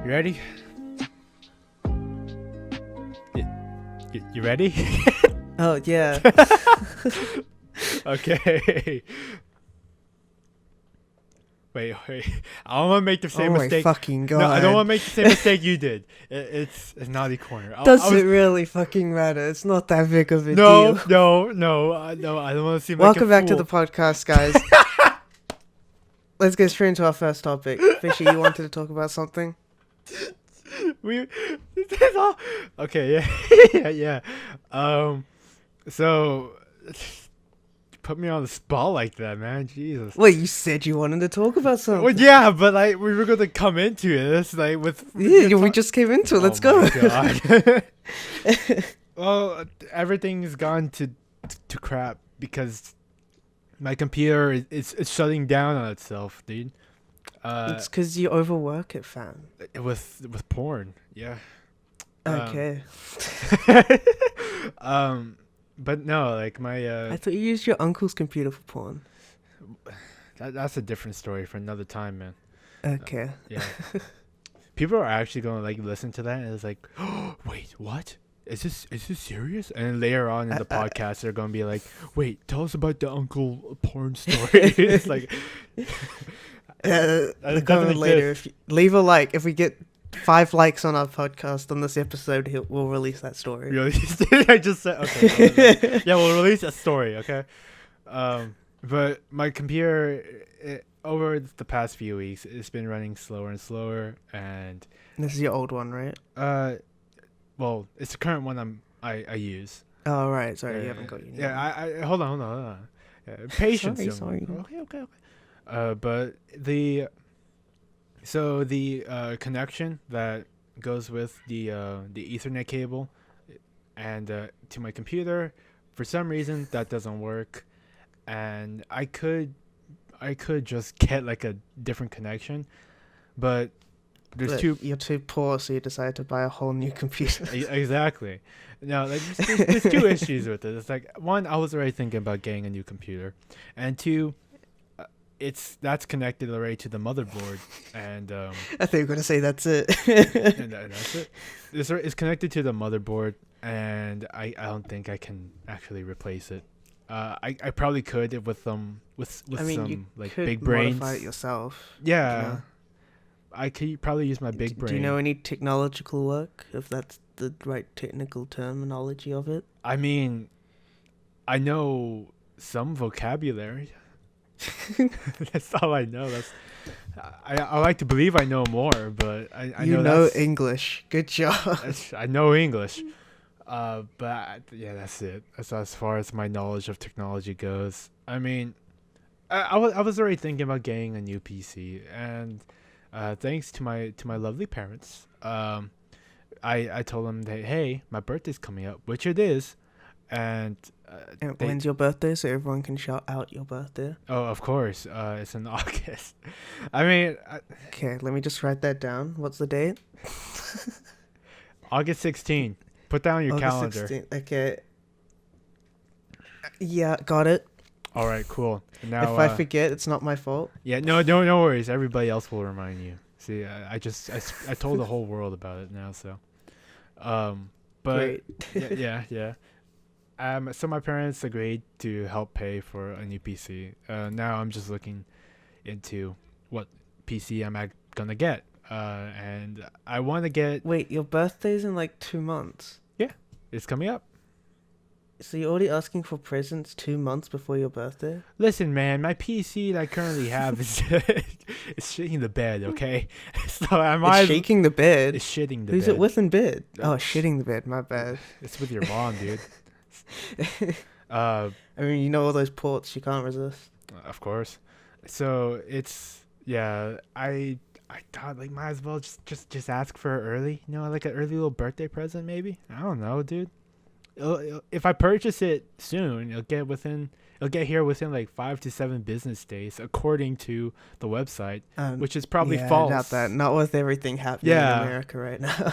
You ready? You ready? Oh, yeah. Okay. Wait. I don't want to make the same Oh mistake. my fucking god. No, I don't want to make the same mistake you did. It's naughty corner. Does it really fucking matter? It's not that big of a No, deal. no. I don't want to seem Welcome like a back to the fool. podcast, guys. Let's get straight into our first topic. Fishy, you wanted to talk about something? This is all okay. Yeah. So put me on the spot like that, man. Jesus. Wait, you said you wanted to talk about something. Well, yeah, but like we were going to come into this like with. Yeah, we just came into it. Let's Oh go. my God. Well, everything's gone to crap because my computer is shutting down on itself, dude. It's because you overwork it, fam. With porn, yeah. Okay. But no, like my I thought you used your uncle's computer for porn. that's a different story for another time, man. Okay. Yeah. People are actually going to like listen to that and it's like, oh, wait, what? Is this serious? And then later on in the podcast, they're going to be like, wait, tell us about the uncle porn story. It's like, The comment later. If you leave a like, if we get 5 likes on our podcast on this episode, we'll release that story. Really? I just said, okay. Yeah, we'll release a story, okay? But my computer, over the past few weeks, it's been running slower and slower. And This is your old one, right? well, it's the current one I use. Oh, right. Sorry, you haven't got your new one. Yeah, I hold on. Yeah, patience. Sorry. Okay. But the connection that goes with the Ethernet cable and to my computer, for some reason that doesn't work, and I could just get like a different connection, but there's You're too poor, so you decide to buy a whole new computer. Exactly. No, like there's 2 issues with it. It's like, one, I was already thinking about getting a new computer, and 2, that's connected already to the motherboard, and I think you're gonna say that's it. and that's it. It's connected to the motherboard, and I don't think I can actually replace it. I probably could with some you like could big brains. modify it yourself. Yeah. You know? I could probably use my big brain. Do you know any technological work, if that's the right technical terminology of it? I mean, I know some vocabulary. That's all I know. I like to believe I know more, but I know English. Good job. I know English. But yeah, that's it. That's as far as my knowledge of technology goes. I mean, I was already thinking about getting a new PC, and thanks to my lovely parents, I told them that, hey, my birthday's coming up, which it is, and when's your birthday, so everyone can shout out your birthday? Oh, of course, it's in August. I mean, okay, let me just write that down. What's the date? August 16th. Put that on your August calendar. 16th. Okay. Yeah, got it. All right, cool. Now, if I forget, it's not my fault. Yeah, no worries. Everybody else will remind you. See, I told the whole world about it now, so. But great. yeah. So my parents agreed to help pay for a new PC. Now I'm just looking into what PC am I gonna get. And I want to get. Wait, your birthday's in like 2 months. Yeah, it's coming up. So you're already asking for presents 2 months before your birthday? Listen, man, my PC that I currently have is it's shitting the bed. Okay, so It's shaking the bed. It's shitting the bed. Who's it with in bed? Oh, shitting the bed. My bad. It's with your mom, dude. I mean, you know all those ports you can't resist. Of course. So it's I thought like might as well just ask for it early. You know, like an early little birthday present maybe. I don't know, dude. If I purchase it soon, it'll get here within like 5 to 7 business days, according to the website, which is probably false. I doubt that. Not with everything happening in America right now.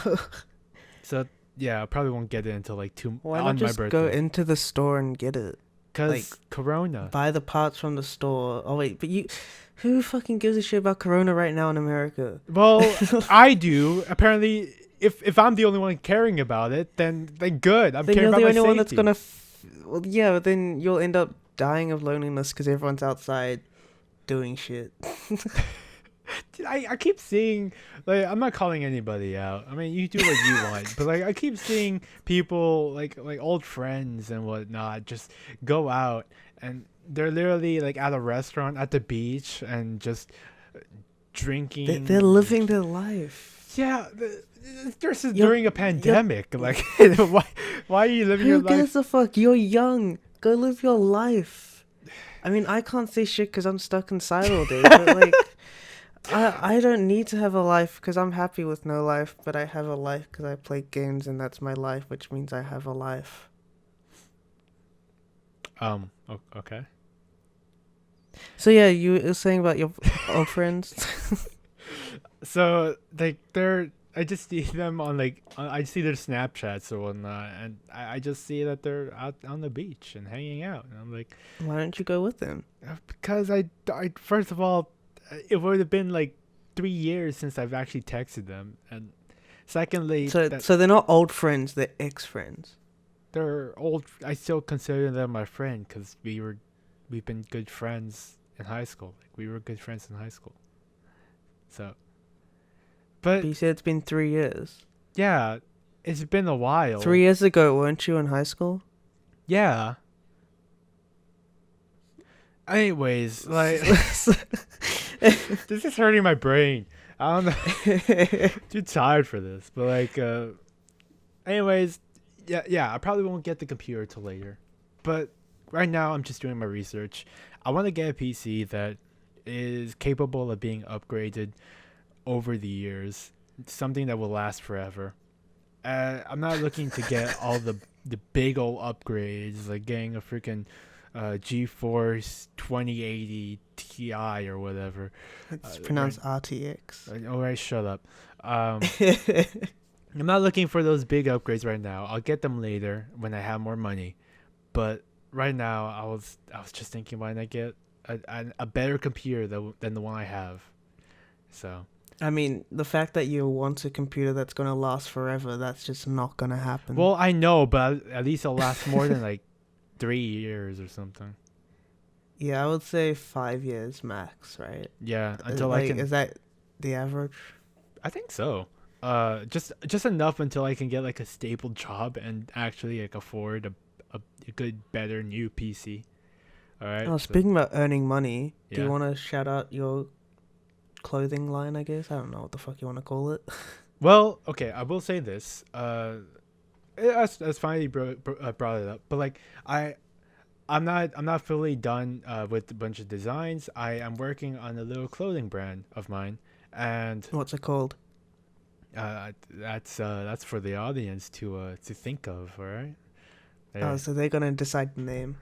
So yeah, I probably won't get it until like Why on not my just birthday. go into the store and get it? like Cause Corona. buy the parts from the store. Oh wait, but who fucking gives a shit about Corona right now in America? Well, I do. Apparently, if I'm the only one caring about it, then good. I'm Then caring you're about the my only safety. one that's gonna. Well, yeah, but then you'll end up dying of loneliness because everyone's outside doing shit. Dude, I keep seeing, like, I'm not calling anybody out. I mean, you do what you want, but like I keep seeing people like old friends and whatnot just go out and they're literally like at a restaurant at the beach and just drinking. They're living their life. Yeah, this is You're- during a pandemic. Like, why are you living your Who life? gives a fuck? You're young. Go live your life. I mean, I can't say shit because I'm stuck inside all day. But like, I don't need to have a life because I'm happy with no life. But I have a life because I play games and that's my life, which means I have a life. Okay. So yeah, you were saying about your old friends. So like I just see them on I see their Snapchats or whatnot, and I just see that they're out on the beach and hanging out, and I'm like, Why don't you go with them? because I first of all, it would have been like 3 years since I've actually texted them, and secondly, So they're not old friends; they're ex-friends. they're old. I still consider them my friend because we've been good friends in high school. Like we were good friends in high school. So, but But you said it's been 3 years. yeah, it's been a while. 3 years ago, weren't you in high school? Yeah. Anyways, like this is hurting my brain. I don't know. Too tired for this. But like anyways, yeah, I probably won't get the computer till later. But right now I'm just doing my research. I want to get a PC that is capable of being upgraded over the years. Something that will last forever. I'm not looking to get all the big old upgrades, like getting a freaking GeForce 2080 Ti or whatever. It's pronounced RTX. Alright, shut up. I'm not looking for those big upgrades right now. I'll get them later when I have more money. But right now, I was just thinking, why not get a better computer than the one I have? So. I mean, the fact that you want a computer that's going to last forever, that's just not going to happen. Well, I know, but at least it'll last more than like 3 years or something. Yeah, I would say 5 years max, right? Yeah, until like, I can. Is that the average? I think so. Just enough until I can get like a stable job and actually like afford a good, better new PC. All right. Oh, speaking about earning money, do Yeah. you want to shout out your clothing line, I guess? I don't know what the fuck you want to call it. Well, okay, I will say this. That's fine you brought it up, but like I'm not fully done with a bunch of designs. I am working on a little clothing brand of mine, and What's it called? that's for the audience to think of. All right. Oh, so they're gonna decide the name.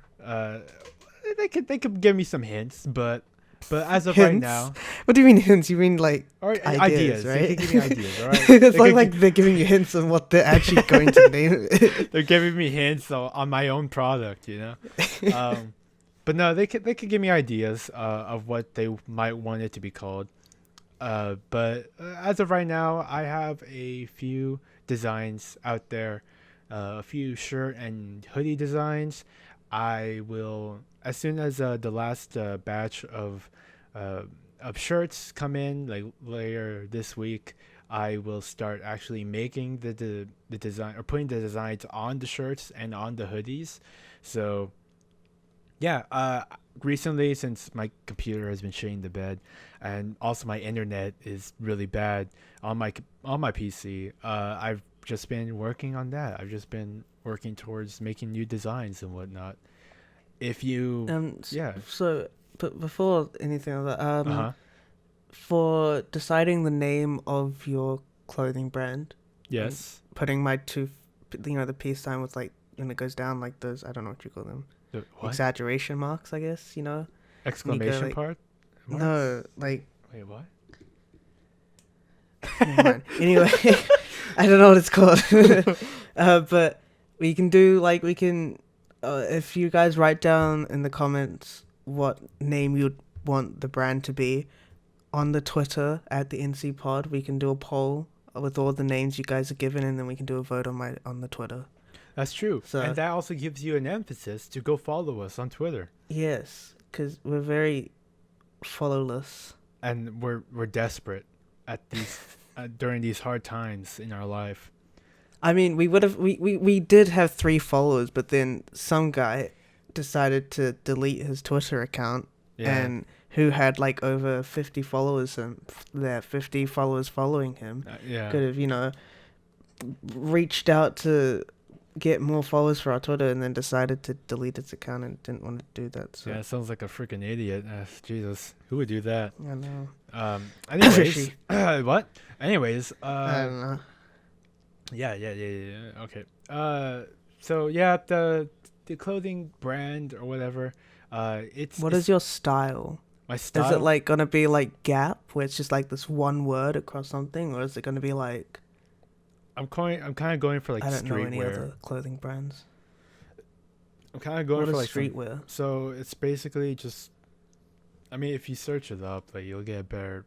They could give me some hints, but as of right Hints? now, What do you mean hints? You mean like or ideas, They right? could give me ideas, all right? It's They like they're giving you hints on what they're actually going to name it. they're giving me hints on my own product, you know. But no, they could give me ideas of what they might want it to be called. But as of right now, I have a few designs out there, a few shirt and hoodie designs. I will, as soon as the last batch of shirts come in, like later this week, I will start actually making the design or putting the designs on the shirts and on the hoodies. So yeah, recently, since my computer has been shitting the bed, and also my internet is really bad on my PC, I've just been working on that. I've just been working towards making new designs and whatnot. If you, yeah, So, but before anything like that, uh-huh, for deciding the name of your clothing brand, yes, putting my the peace sign with like when it goes down like those, I don't know what you call them, what exaggeration marks, I guess, you know. exclamation like- part? No, like Wait, what? never mind. Anyway, I don't know what it's called. But we can do like we can if you guys write down in the comments what name you'd want the brand to be on the Twitter at the NC Pod, we can do a poll with all the names you guys are given, and then we can do a vote on the Twitter. That's true. So And that also gives you an emphasis to go follow us on Twitter. yes, because we're very followless. And we're desperate at these during these hard times in our life. I mean, we did have 3 followers, but then some guy decided to delete his Twitter account, Yeah. and who had like over 50 followers, and there 50 followers following him Yeah. could have reached out to get more followers for our Twitter, and then decided to delete its account and didn't want to do that. So Yeah, it sounds like a freaking idiot. Jesus, who would do that? I know. Anyways, Fishy. what? Anyways, I don't know. yeah. Okay. So yeah, the clothing brand or whatever. What is your style? my style? Is it like gonna be like Gap, where it's just like this one word across something, or is it gonna be like I'm kind of going for like I don't know any streetwear. other clothing brands? I'm kind of going What for is like streetwear? so it's basically just. I mean, if you search it up, like you'll get a better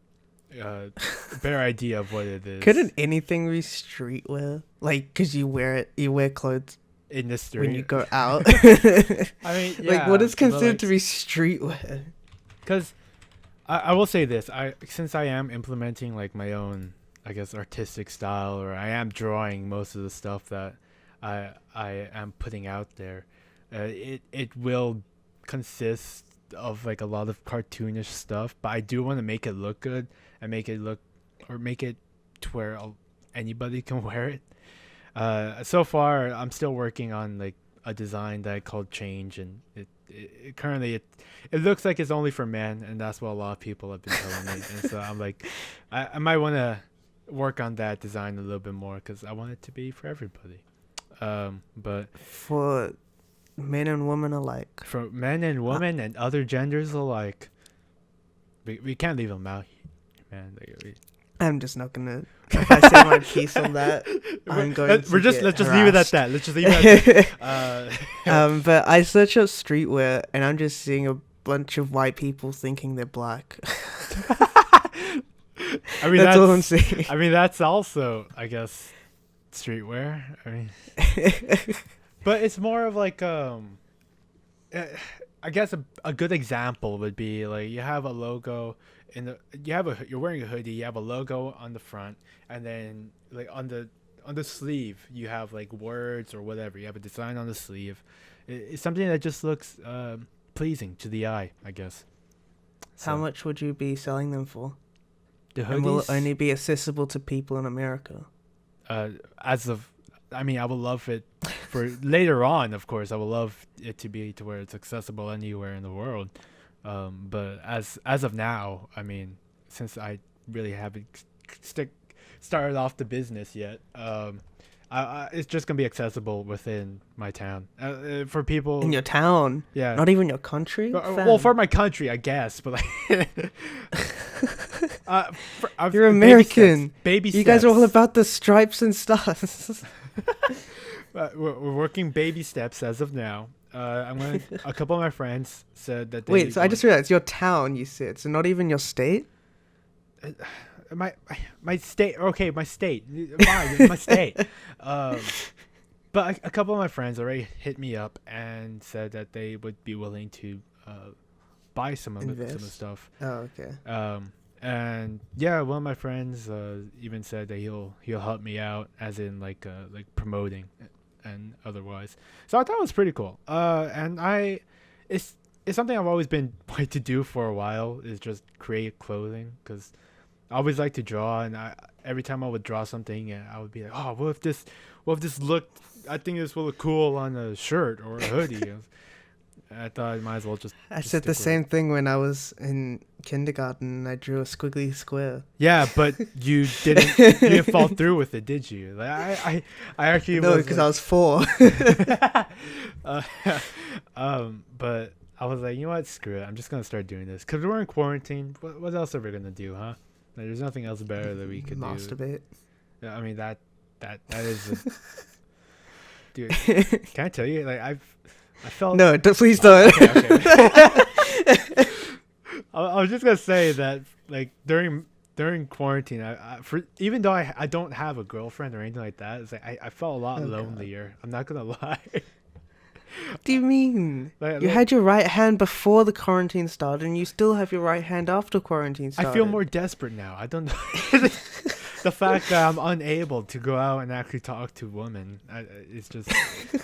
idea of what it is. Couldn't anything be streetwear? Like, cause you wear clothes in the street when you go out. I mean, yeah, Like, what is but, considered like, to be streetwear? Because I will say this, since I am implementing like my own, I guess, artistic style, or I am drawing most of the stuff that I am putting out there, it will consist of like a lot of cartoonish stuff, but I do want to make it look good and make it to where anybody can wear it. So far I'm still working on like a design that I called Change, and it currently it looks like it's only for men, and that's what a lot of people have been telling me. And so I'm like, I might want to work on that design a little bit more, because I want it to be for everybody. But For men and women alike. for men and women and other genders alike, we can't leave them out, man. I'm just not gonna. If I say my piece on that, I'm going to let's get just leave it at harassed. that. Let's just leave it at that. But I search up streetwear, and I'm just seeing a bunch of white people thinking they're black. I mean, That's all I'm saying. I mean, that's also, I guess, streetwear. I mean, but it's more of like I guess a good example would be like you have a logo you're wearing a hoodie, you have a logo on the front, and then like on the sleeve you have like words or whatever. You have a design on the sleeve. It's something that just looks pleasing to the eye, I guess. How much would you be selling them for? The And will it hoodies, only be accessible to people in America? I mean, I would love it for later on, of course. I would love it to be to where it's accessible anywhere in the world. But as of now, I mean, since I really haven't started off the business yet, it's just gonna be accessible within my town. For people In your town? yeah. Not even your country? Well, for my country, I guess, but like, You're American. Baby steps. You guys are all about the stripes and stars. We're working baby steps as of now. A couple of my friends said that they Wait, so I just realized your town, you said, so not even your state? my state. Okay, my state. Fine, my state. But a couple of my friends already hit me up and said that they would be willing to buy some of the stuff. Oh, okay. And yeah, one of my friends even said that he'll help me out, as in like promoting and otherwise. So I thought it was pretty cool. And it's something I've always been wanting to do for a while, is just create clothing, because I always like to draw, and every time I would draw something, I would be like, oh, what if this looked? I think this will look cool on a shirt or a hoodie. I thought I might as well just. I said the same thing when I was in kindergarten and I drew a squiggly square. Yeah, but you didn't fall through with it, did you? Like I actually No, because I was 4. But I was like, you know what? Screw it. I'm just gonna start doing this because we're in quarantine. What else are we gonna do, huh? Like, there's nothing else better that we could do. Masturbate. Yeah, I mean that is. Dude, can I tell you? Like I felt No, please don't. okay. I was just gonna say that like during quarantine, for even though I don't have a girlfriend or anything like that, it's like I felt a lot Oh god. lonelier. I'm not gonna lie. What do you mean? You Like had your right hand before the quarantine started, and you still have your right hand after quarantine I started. feel more desperate now. I don't know. The fact that I'm unable to go out and actually talk to women, it's just.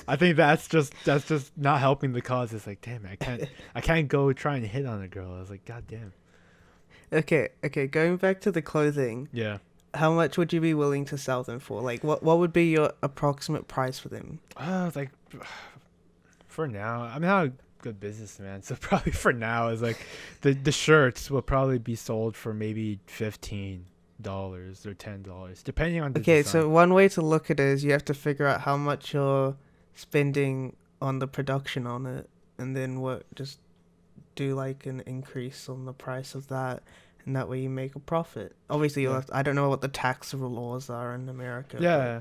I think that's just not helping the cause. It's like, damn, I can't go try and hit on a girl. I was like, god damn. Okay. Going back to the clothing, Yeah. how much would you be willing to sell them for? Like, what would be your approximate price for them? It's like, for now, I'm not a good businessman, so probably for now is like, the shirts will probably be sold for maybe $15 or $10, depending on the Okay, design. so one way to look at it is you have to figure out how much you're spending on the production on it, and then just do like an increase on the price of that, and that way you make a profit. Obviously, Yeah. I don't know what the tax laws are in America. Yeah.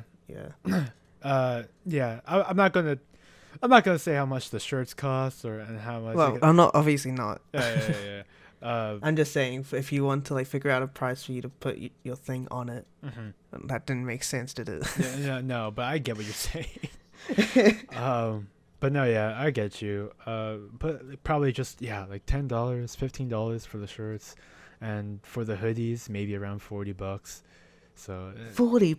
But yeah. Yeah. I'm not gonna say how much the shirts cost and how much. Well, I'm not obviously not. Yeah. I'm just saying if you want to like figure out a price for you to put your thing on it. Mhm. That didn't make sense, did it? Yeah, no, but I get what you're saying. But no, yeah, I get you. But probably just like $10, $15 for the shirts, and for the hoodies, maybe around $40. So $40.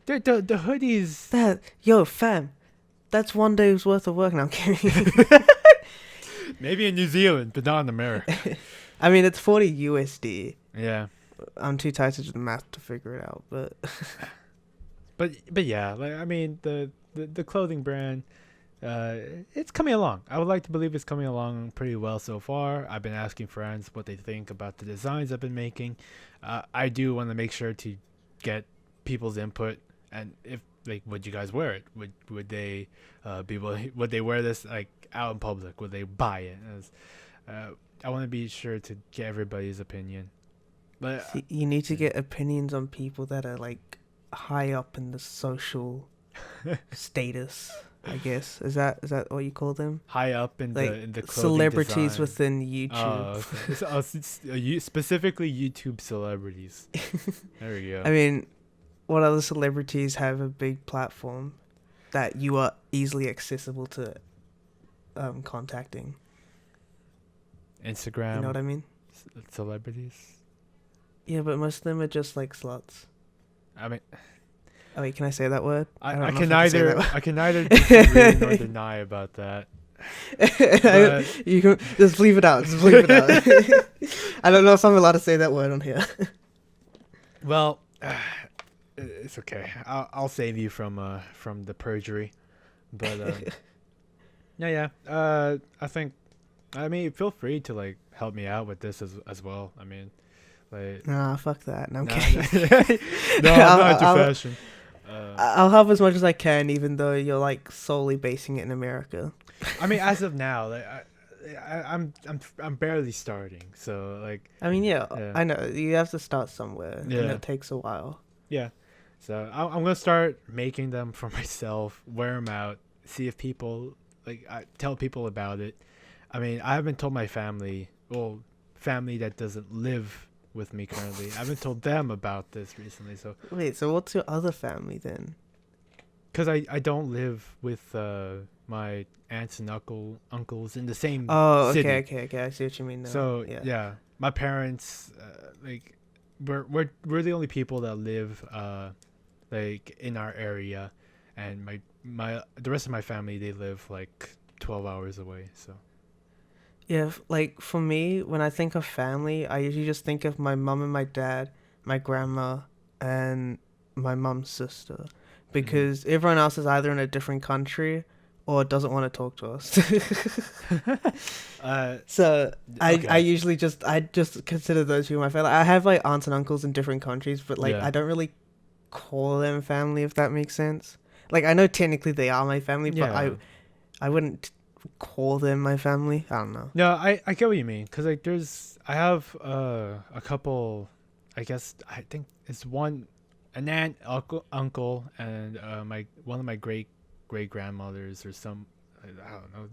the hoodies. Yo, fam, that's one day's worth of work. Now I'm kidding. Maybe in New Zealand, but not in America. I mean, it's 40 USD. Yeah, I'm too tired to do the math to figure it out, but but yeah, like I mean the clothing brand, it's coming along. I would like to believe it's coming along pretty well so far. I've been asking friends what they think about the designs I've been making. I do want to make sure to get people's input, and if like, would you guys wear it? Would they would they wear this like out in public? Would they buy it? I want to be sure to get everybody's opinion. But see, you need to get opinions on people that are like high up in the social status. I guess is that what you call them? high up in Like the clothing celebrities design. within YouTube. Oh, okay. Specifically YouTube celebrities. There we go. I mean, what other celebrities have a big platform that you are easily accessible to contacting? Instagram. You know what I mean? Celebrities. Yeah, but most of them are just like sluts. I mean, Oh wait, can I say that word? I don't know can if I say neither that I can neither disagree nor deny about that. But You can just leave it out. Just leave it out. I don't know if I'm allowed to say that word on here. well, it's okay. I'll save you from the perjury. But yeah. I think. I mean, feel free to like help me out with this as well. I mean, like. Nah, fuck that. No, I'm Nah, kidding. no, I'm not into fashion. I'll help as much as I can, even though you're like solely basing it in America. I mean, as of now, like I'm barely starting, so like I mean, yeah, Yeah. I know you have to start somewhere, and Yeah. it takes a while. yeah. So I'm gonna start making them for myself, wear them out, see if people like tell people about it. I mean, I haven't told my family, family that doesn't live with me currently. I haven't told them about this recently, so Wait, so what's your other family then? because I don't live with my aunts and uncles in the same Oh, city. okay. I see what you mean now. So yeah, my parents like we're the only people that live like in our area, and my the rest of my family, they live like 12 hours away. So Yeah, like for me, when I think of family, I usually just think of my mum and my dad, my grandma, and my mum's sister, because everyone else is either in a different country or doesn't want to talk to us. So I okay. usually just consider those two my family. I have like aunts and uncles in different countries, but like Yeah. I don't really call them family, if that makes sense. Like I know technically they are my family, but Yeah. I wouldn't call them my family. I don't know. No, I get what you mean, because like I have a couple, I guess I think it's an aunt, uncle, and one of my great grandmothers, or some I don't know.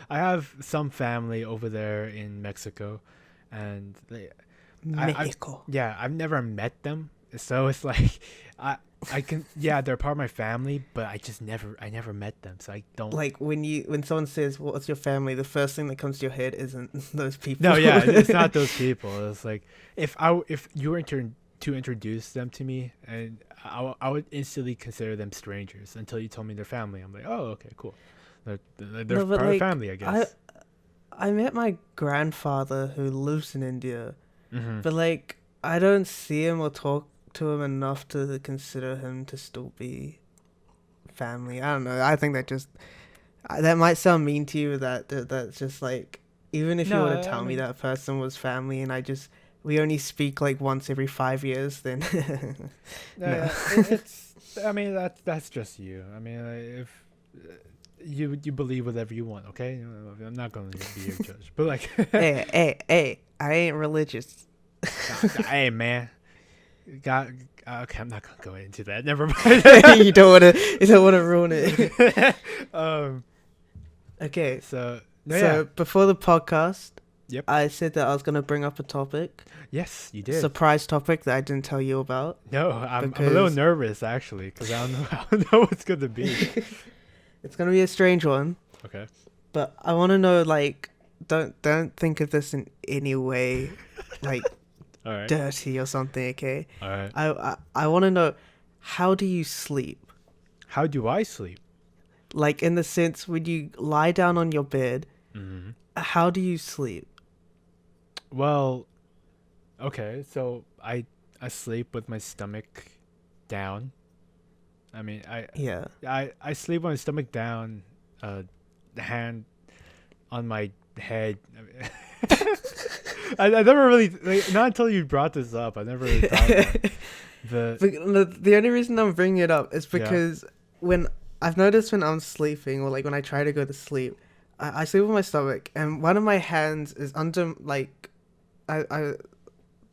I have some family over there in Mexico, and I've Mexico. yeah, I've never met them, so it's like I I can yeah, they're part of my family, but I never met them, so I don't. Like when someone says what's your family, the first thing that comes to your head isn't those people. No, yeah, it's not those people. It's like if you were to introduce them to me, and I would instantly consider them strangers until you told me their family. I'm like, oh, okay, cool. They're No, but part of the like family, I guess. I met my grandfather who lives in India, Mm-hmm. but like I don't see him or talk to him enough to consider him to still be family. I don't know. I think that might sound mean to you. That's just like, even if you No, were to I tell me mean, that person was family and we only speak like once every 5 years, then no. yeah, it's. I mean, that's just you. I mean, if you believe whatever you want, okay? I'm not going to be your judge, but like, Hey! I ain't religious. hey, man, got okay. I'm not gonna go into that. Never mind. You don't wanna ruin it. um. Okay, So no, yeah. so before the podcast, Yep. I said that I was gonna bring up a topic, Yes, you did. surprise topic that I didn't tell you about. No, I'm a little Because nervous actually because I don't know I don't know what's gonna be. it's gonna be a strange one, Okay. but I want to know, like, don't think of this in any way like All right. dirty or something. Okay, All right. I want to know, how do you sleep? How do I sleep? Like, in the sense, when you lie down on your bed, Hmm. how do you sleep? Well, okay. So I sleep with my stomach down. I mean, Yeah. I sleep with my stomach down. The hand on my head. I, mean, I never really like, not until you brought this up. I never really thought about it. the The only reason I'm bringing it up is yeah. because when I've noticed when I'm sleeping, or like when I try to go to sleep, I sleep with my stomach, and one of my hands is under, like, I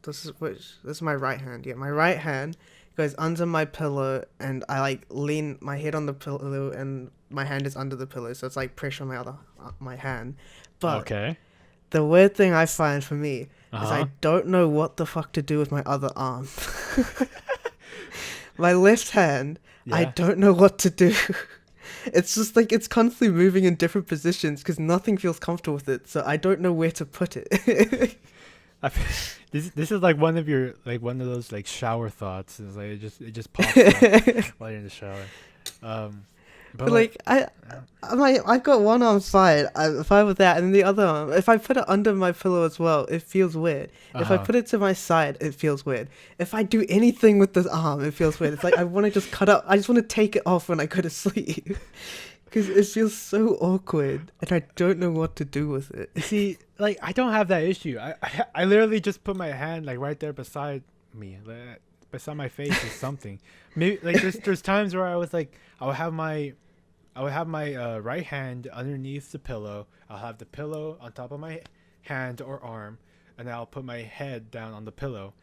this is my right hand. Yeah, my right hand goes under my pillow, and I like lean my head on the pillow, and my hand is under the pillow, so it's like pressure on my hand. But Okay. the weird thing I find for me is Uh-huh. I don't know what the fuck to do with my other arm. My left hand, I Yeah. don't know what to do. It's just like it's constantly moving in different positions because nothing feels comfortable with it, so I don't know where to put it. This is like one of those like shower thoughts. It's like it just pops up while you're in the shower. But But like I've got one arm fine with that, and then the other arm, if I put it under my pillow as well, it feels weird. If I uh-huh. put it to my side, it feels weird. If I do anything with this arm, it feels weird. It's like I want to just cut up. I just want to take it off when I go to sleep, because it feels so awkward, and I don't know what to do with it. See, like I don't have that issue. I literally just put my hand like right there beside me, like, beside my face or something. Maybe like there's times where I was like I would have my right hand underneath the pillow. I'll have the pillow on top of my hand or arm, and I'll put my head down on the pillow.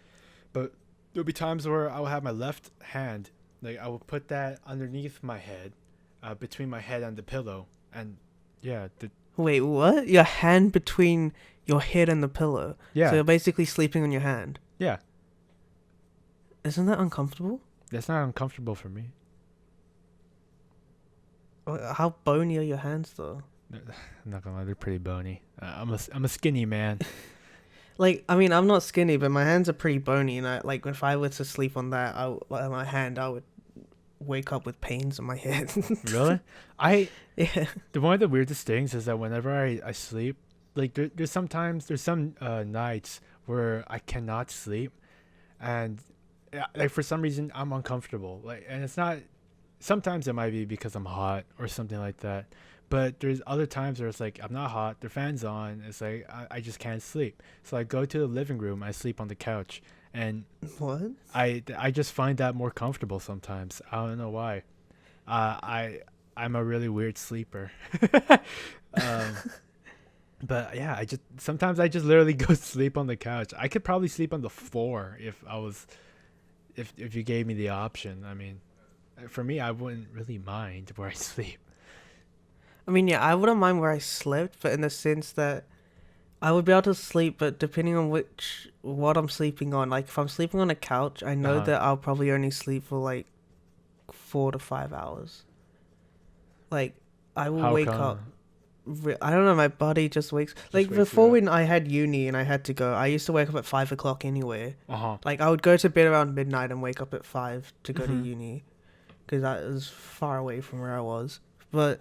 But there'll be times where I will have my left hand, like I will put that underneath my head, between my head and the pillow, and yeah, Wait, what? Your hand between your head and the pillow. yeah, So you're basically sleeping on your hand. yeah. Isn't that uncomfortable? That's not uncomfortable for me. How bony are your hands though? I'm not gonna lie, they're pretty bony. I'm a skinny man. Like, I mean, I'm not skinny, but my hands are pretty bony, and I, like, if I were to sleep on that, my hand, I would wake up with pains on my head. Really? I Yeah. One of the weirdest things is that whenever I sleep, like there's some nights where I cannot sleep, and like for some reason I'm uncomfortable. Like, and it's not. Sometimes it might be because I'm hot or something like that, but there's other times where it's like I'm not hot, the fan's on. It's like I just can't sleep. So I go to the living room, I sleep on the couch, and What? I just find that more comfortable sometimes. I don't know why. I'm a really weird sleeper. um, but yeah, I just literally go sleep on the couch. I could probably sleep on the floor if you gave me the option. I mean, for me, I wouldn't really mind where I sleep. I mean, yeah, I wouldn't mind where I slept, but in the sense that I would be able to sleep, but depending on what I'm sleeping on, like if I'm sleeping on a couch, I know Uh-huh. that I'll probably only sleep for like 4 to 5 hours. Like I will How wake up. come? I don't know. My body just wakes. Just Like wakes you before, up. when I had uni and I had to go, I used to wake up at 5 o'clock anyway. Uh-huh. Like I would go to bed around midnight and wake up at 5 to go to Mm-hmm. uni because that was far away from where I was. But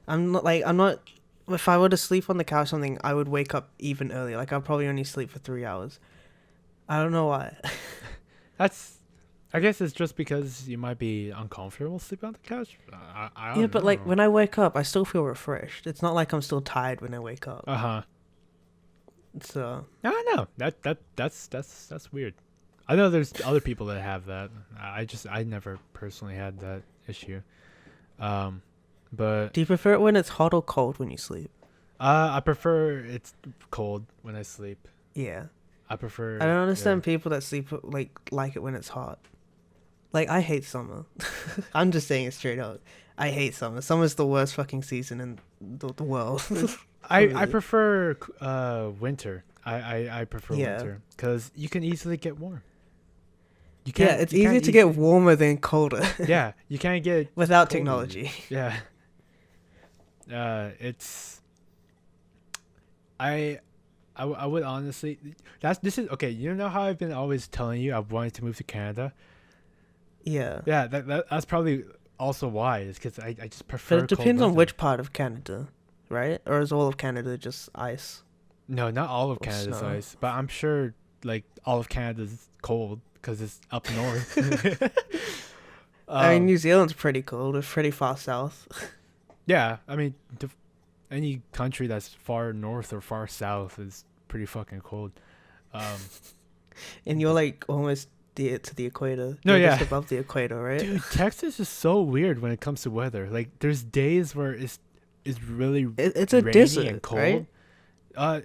I'm not. If I were to sleep on the couch or something, I would wake up even earlier. Like I'll probably only sleep for 3 hours. I don't know why. That's. I guess it's just because you might be uncomfortable sleeping on the couch. I Yeah, don't but like know. when I wake up, I still feel refreshed. It's not like I'm still tired when I wake up. Uh huh. So I don't know. That's weird. I know there's other people that have that. I never personally had that issue. Um, but do you prefer it when it's hot or cold when you sleep? I prefer it's cold when I sleep. Yeah. I I don't prefer yeah. understand people that sleep like it when it's hot. Like I hate summer. I'm just saying it straight out. I hate summer. Summer's the worst fucking season in the world. For I me. prefer winter. I prefer Yeah. winter because you can easily get warm. Yeah, it's You can't easier to get warmer than colder yeah, you can't get without cold easy. technology. Yeah. It's I I would honestly this is okay. You know how I've been always telling you I wanted to move to Canada. Yeah. Yeah, that's probably also why is because I just But prefer it cold depends on weather. which part of Canada, right? Or is all of Canada just ice No, not all of or Canada's snow? ice, but I'm sure like all of Canada's cold because it's up north. I mean, um, New Zealand's pretty cold. It's pretty far south. yeah, I mean any country that's far north or far south is pretty fucking cold. Um, And you're like almost to the equator. no, You're just yeah, above the equator, right? dude, Texas is so weird when it comes to weather. Like, there's days where it's really It's a rainy and desert, cold. right?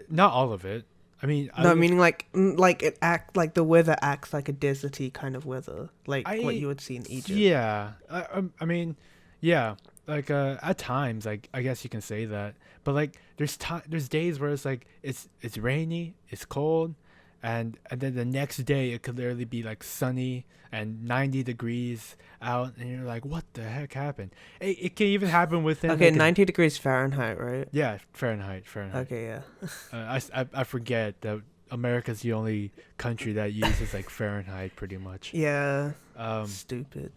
Not all of it. I mean, I No, lived. meaning like it act like the weather acts like a deserty kind of weather, like what I you would see in Egypt. yeah. I mean, yeah. Like at times, like I guess you can say that. But like there's days where it's like it's rainy, it's cold, and then the next day it could literally be like sunny and 90 degrees out, and you're like, what the heck happened? It can even happen within Okay, like a 90 degrees Fahrenheit, right? yeah, Fahrenheit. Okay, yeah. I forget that America's the only country that uses like Fahrenheit pretty much. Yeah, Um, stupid.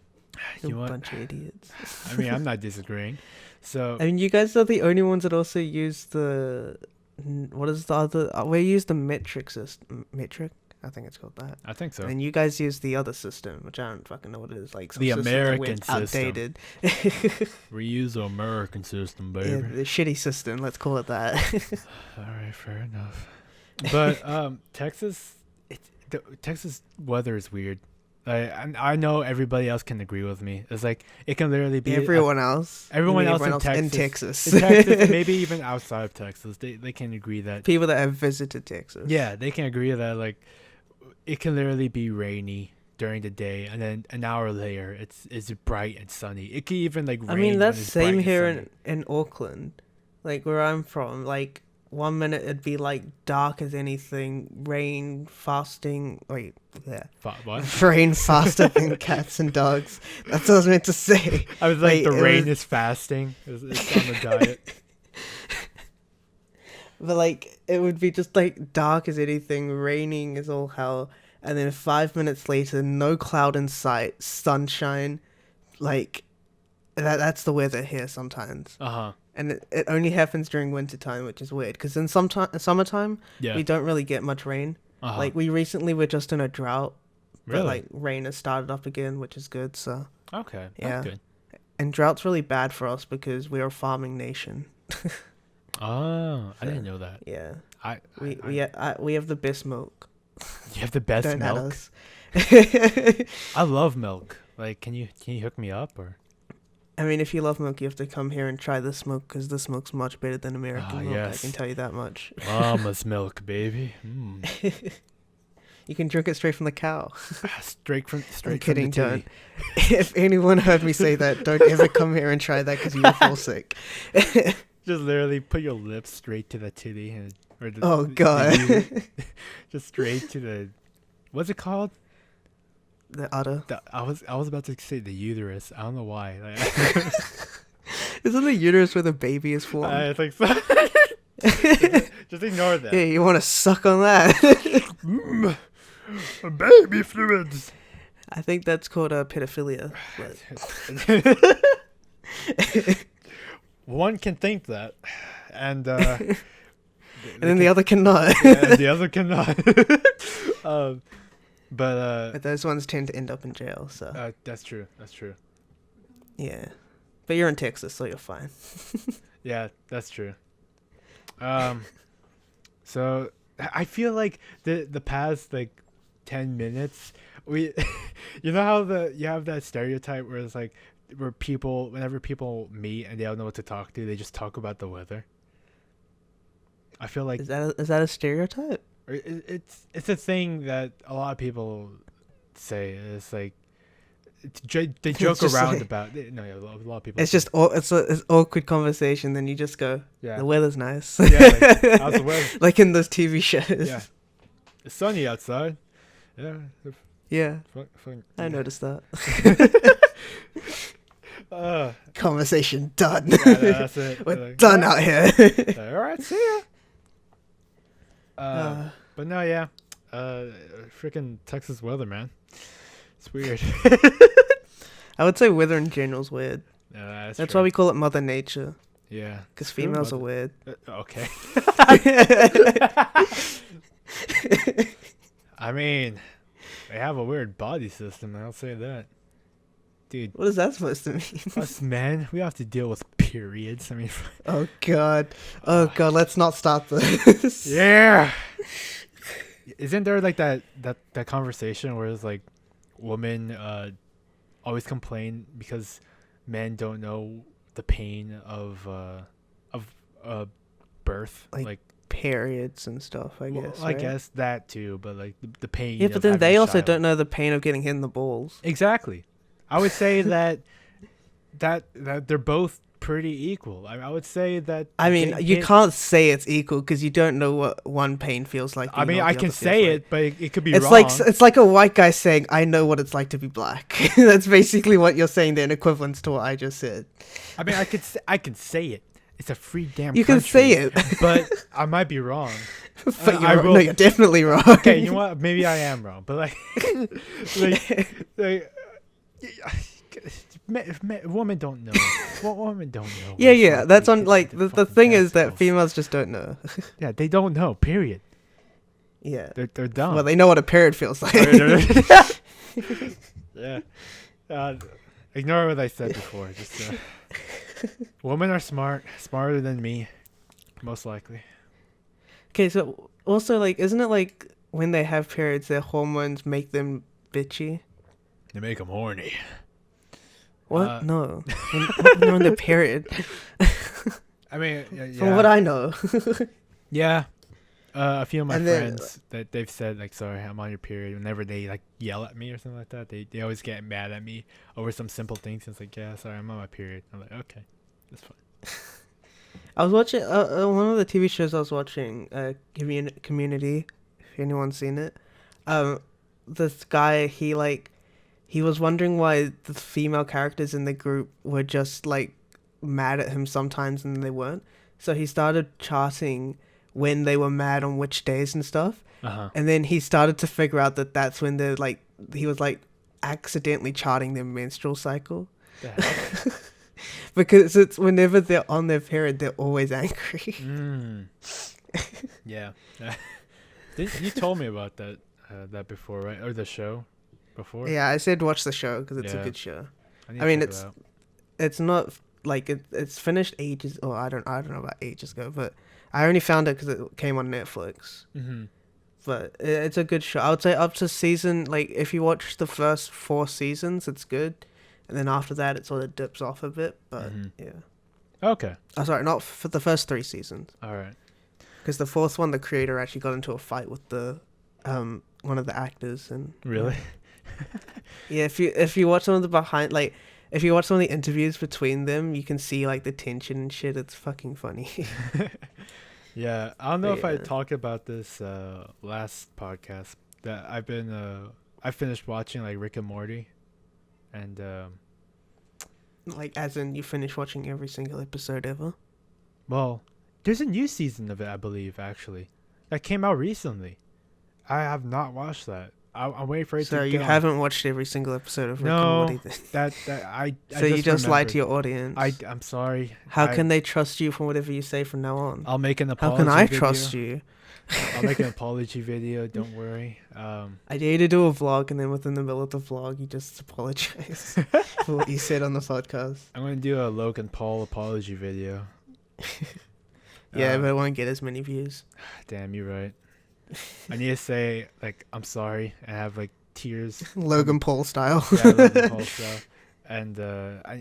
you You know what? bunch of idiots. I mean, I'm not disagreeing. So I mean, you guys are the only ones that also use what is the other? We use the metric system. Metric? I think it's called that. I think so. And you guys use the other system, which I don't fucking know what it is. Like some The system that American went system. outdated. We use the American system, Yeah, baby. the shitty system. Let's call it that. All right, fair enough. But Texas, the Texas weather is weird. I know everybody else can agree with me. It's like it can literally be Everyone else. everyone You mean else in Texas. in Texas. In Texas, maybe even outside of Texas, they can agree that. People that have visited Texas. Yeah, they can agree that like it can literally be rainy during the day, and then an hour later it's bright and sunny. It can even like rain I mean, when that's it's bright same and here sunny. in Auckland, like where I'm from. Like 1 minute it'd be like dark as anything, rain, fasting. Wait, yeah, What? rain faster than cats and dogs. That's what I was meant to say. I was like, the it rain was- is fasting. It's on the diet. But like it would be just like dark as anything, raining as all hell, and then 5 minutes later, no cloud in sight, sunshine. Like that's the weather here sometimes. Uh huh. And it only happens during wintertime, which is weird. Because in summertime, Yeah. we don't really get much rain. Uh-huh. Like, we recently were just in a drought. Really? But, like, rain has started up again, which is good, so... Okay. Yeah. That's good. And drought's really bad for us because we're a farming nation. Oh, I didn't know that. Yeah. I We have the best milk. you have the best Don't at milk. us. I love milk. Like, can you hook me up or? I mean, if you love milk, you have to come here and try this milk because this milk's much better than American milk. Yes. I can tell you that much. Mama's milk, baby. Mm. You can drink it straight from the cow. Straight from I'm the kidding, titty. don't. If anyone heard me say that, don't ever come here and try that because you will fall sick. Just literally put your lips straight to the titty or the, Oh god. just straight to the, what's it called? The udder. I was about to say the uterus. I don't know why. Like, Isn't the uterus where the baby is formed? I think so. Just ignore that. Yeah, you want to suck on that. Baby fluids. I think that's called pedophilia. One can think that, and And then the other cannot. yeah, the other cannot. But those ones tend to end up in jail, so. that's true. That's true. Yeah. But you're in Texas, so you're fine. Yeah, that's true. So I feel like the past like 10 minutes, we, you know how you have that stereotype where it's like, where whenever people meet and they don't know what to talk to, they just talk about the weather. I feel like Is that a stereotype? it's a thing that a lot of people say. It's like they joke around like, about it. No, yeah, a lot of people. It's just it's awkward conversation. Then you just go, yeah. The weather's nice. Yeah, like, how's the weather? Like in those TV shows. Yeah, it's sunny outside. Yeah. Yeah. I yeah. noticed that. Uh, Conversation done. yeah, that's it. We're Like, done out here. All right, see ya. But no, yeah. Freaking Texas weather, man. It's weird. I would say weather in general is weird. That's why we call it Mother Nature. Yeah. Because females are weird. Okay. I mean, they have a weird body system. I'll say that. Dude. What is that supposed to mean? Us men, we have to deal with periods. I mean. Oh god. Let's not stop this. Yeah. Isn't there like that conversation where it's like women always complain because men don't know the pain of birth, like periods and stuff, I guess. Well, I guess that too, but like the pain. Yeah, but then they also don't know the pain of getting hit in the balls. Exactly. I would say that they're both pretty equal. I would say that. I mean, you can't say it's equal because you don't know what one pain feels like. I mean, I can say it, but it could be it's wrong. It's like a white guy saying, "I know what it's like to be black." That's basically what you're saying. Then equivalence to what I just said. I mean, I can say it. It's a free damn. You country, can say it, but I might be wrong. But no, you're definitely wrong. Okay, you know what? Maybe I am wrong, but women don't know. Women don't know. Yeah. That's on like the thing is that females just don't know. Yeah, they don't know. Period. Yeah, they're dumb. Well, they know what a period feels like. Yeah. Ignore what I said before. Just women are smarter than me, most likely. Okay, so also like, isn't it like when they have periods, their hormones make them bitchy? They make them horny. What? No. When they're on their period. I mean, yeah. From what I know. Yeah. A few of my friends that they've said like, sorry, I'm on your period. Whenever they like yell at me or something like that, they always get mad at me over some simple things. It's like, yeah, sorry, I'm on my period. I'm like, okay, that's fine. I was watching one of the TV shows I was watching, Community. If anyone's seen it, this guy he was wondering why the female characters in the group were just like mad at him sometimes and they weren't. So he started charting when they were mad on which days and stuff. And then he started to figure out that that's when they're like, he was like accidentally charting their menstrual cycle. Because it's whenever they're on their period, they're always angry. Yeah. You told me about that before, right? Or the show before? Yeah, I said watch the show because it's a good show. I mean, it's not like it's finished ages. Or I don't know about ages ago, but I only found it because it came on Netflix. Mm-hmm. But it's a good show. I would say up to season, like if you watch the first 4 seasons, it's good. And then after that, it sort of dips off a bit. But yeah. Okay. Oh, sorry, not for the first 3 seasons. All right. Because the 4th one, the creator actually got into a fight with the one of the actors, and Really? yeah, if you watch some of the behind, like, if you watch some of the interviews between them, you can see like the tension and shit. It's fucking funny. Yeah, I don't know But if I yeah, talked about this last podcast that I finished watching like Rick and Morty, and like as in you finish watching every single episode ever. well, there's a new season of it, I believe, actually, that came out recently. I have not watched that. I'm waiting for it to So you get on. haven't watched every single episode of Rick and No, Morty then? that I So you just lied remembered. to your audience. I'm sorry. How can they trust you from whatever you say from now on? I'll make an How can apology I video. trust you? I'll make an apology video. Don't worry. I dare you to do a vlog, and then within the middle of the vlog, you just apologize for what you said on the podcast. I'm gonna do a Logan Paul apology video. Yeah, Uh, but it won't get as many views. Damn, you're right. I need to say like I'm sorry and have like tears. Logan Paul style. Yeah, Logan Paul stuff. And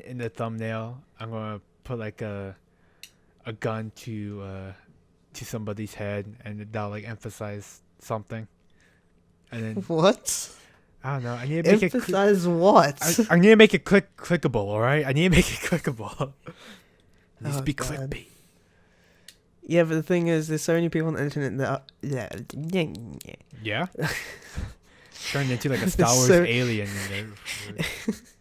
in the thumbnail, I'm gonna put like a gun to somebody's head, and that'll like emphasize something. And then What? I don't know. I need to make Emphasize what? I need to make it clickable. All right. I need to make it clickable. It needs to Oh, be God. clickbait. Yeah, but the thing is, there's so many people on the internet that are, Yeah. Turned into like a There's Star Wars so- alien in there. Is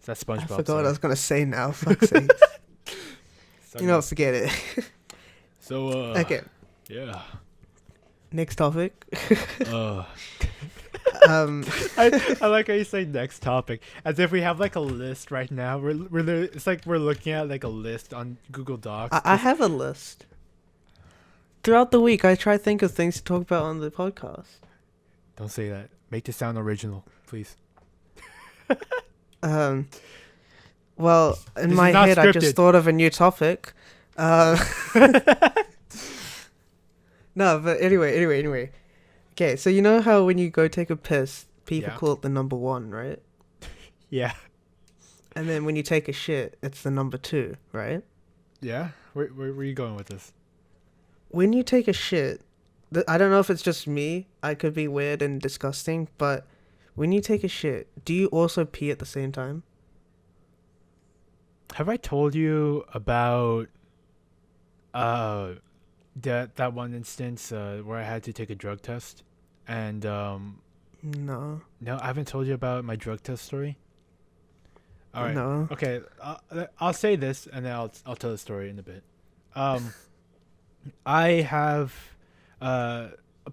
that SpongeBob? I forgot what sorry. I was gonna say now. Fuck's sake. Sorry. You know what? Forget it. So Okay, Yeah. next topic. I like how you say next topic as if we have like a list right now. It's like we're looking at like a list on Google Docs. I have a list. Throughout the week, I try to think of things to talk about on the podcast. Don't say that. Make this sound original, please. Well, in This my is not head, I scripted. just thought of a new topic. No, but anyway. Okay, so you know how when you go take a piss, people Yeah. call it the number 1, right? Yeah. And then when you take a shit, it's the number 2, right? Yeah. Where are you going with this? When you take a shit, I don't know if it's just me. I could be weird and disgusting, but when you take a shit, do you also pee at the same time? Have I told you about that one instance where I had to take a drug test, and No. no, I haven't told you about my drug test story. All right. No. Okay. I'll say this, and then I'll tell the story in a bit. I have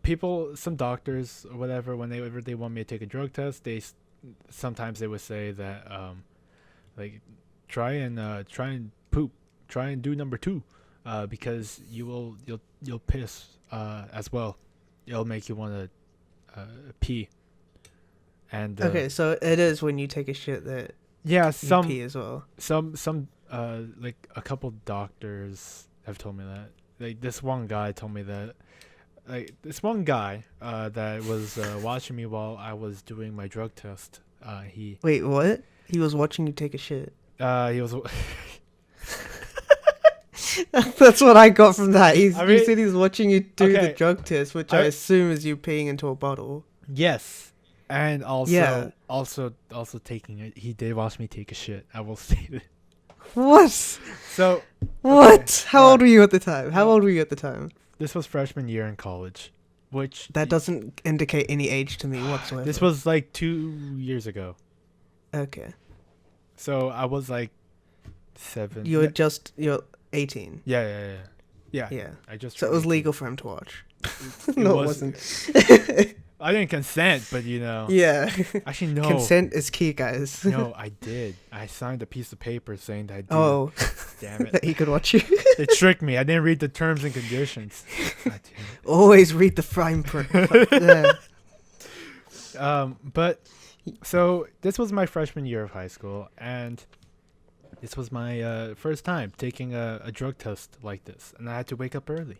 people, some doctors or whatever, whenever they want me to take a drug test, sometimes they would say that like try and poop, try and do number 2, because you'll piss as well. It'll make you want to pee. And Okay, so it is when you take a shit that yeah, you pee as well. some like a couple doctors have told me that. Like this one guy told me that. Like this one guy that was watching me while I was doing my drug test. Wait, what? He was watching you take a shit. He was. That's what I got from that. You mean- said he's watching you do the Okay, drug test, which I assume is you peeing into a bottle. Yes, and also Yeah. also taking it. He did watch me take a shit. I will say that. What? So What? How alright. old were you at the time? How old were you at the time? this was freshman year in college, which That doesn't indicate any age to me whatsoever. this was like 2 years ago. Okay. So I was like 7. You're 18. Yeah. Yeah. I just. So it was turned legal for him to watch. 18. No, it wasn't. I didn't consent, but Yeah. Actually, no. Consent is key, guys. No, I did. I signed a piece of paper saying that I did. Oh, Damn that it. he could watch you. They tricked me. I didn't read the terms and conditions. God damn Always read the fine print. Yeah. it. But so this was my freshman year of high school, and this was my first time taking a drug test like this, and I had to wake up early.